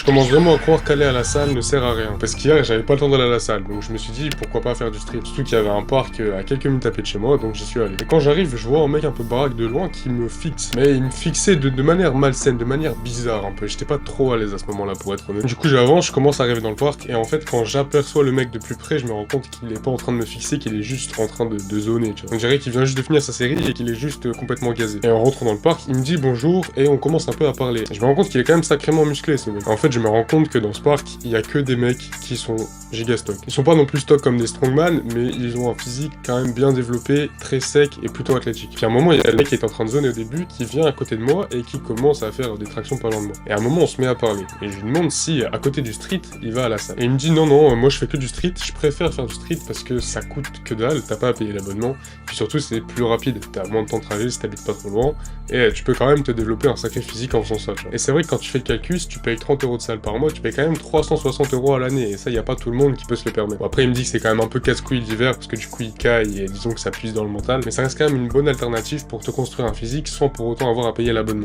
commence vraiment à croire qu'aller à la salle ne sert à rien. Parce qu'hier, j'avais pas le temps d'aller à la salle, donc je me suis dit pourquoi pas faire du street. Surtout qu'il y avait un parc à quelques minutes à pied de chez moi, donc j'y suis allé. Et quand j'arrive, je vois un mec un peu baraque de loin qui me fixe. Mais il me fixait de manière malsaine, de manière bizarre un peu. J'étais pas trop à l'aise à ce moment-là pour être honnête. Du coup, j'avance, je commence à arriver dans le parc, et en fait, quand j'aperçois le mec de plus près, je me rends compte qu'il est pas en train de me fixer, qu'il est juste en train de zoner, tu vois. Donc je dirais qu'il vient juste de finir sa série et qu'il est juste complètement gazé. Et en rentrant dans le parc, il me dit bonjour, et on commence un peu à parler. Et je me rends compte qu'il est quand même sacrément musclé, ce mec. En fait, je me rends compte que dans ce parc, il y a que des mecs qui sont giga stock. Ils sont pas non plus stock comme des strongman, mais ils ont un physique quand même bien développé, très sec et plutôt athlétique. Puis à un moment, il y a le mec qui est en train de zoner au début, qui vient à côté de moi et qui commence à faire des tractions pas loin de moi. Et à un moment, on se met à parler. Et je lui demande si, à côté du street, il va à la salle. Et il me dit non, non, moi je fais que du street, je préfère faire du street parce que ça coûte que dalle, t'as pas à payer l'abonnement. Puis surtout, c'est plus rapide, t'as moins de temps de trajet si t'habites pas trop loin. Et tu peux quand même te développer un sacré physique en faisant ça, tu vois. Et c'est vrai que quand tu fais le calcul, si tu payes 30 € de salle par mois, tu payes quand même 360 € à l'année. Et ça, y a pas tout le monde qui peut se le permettre. Bon, après, il me dit que c'est quand même un peu casse-couille l'hiver parce que du coup, il caille et disons que ça puise dans le mental. Mais ça reste quand même une bonne alternative pour te construire un physique sans pour autant avoir à payer l'abonnement.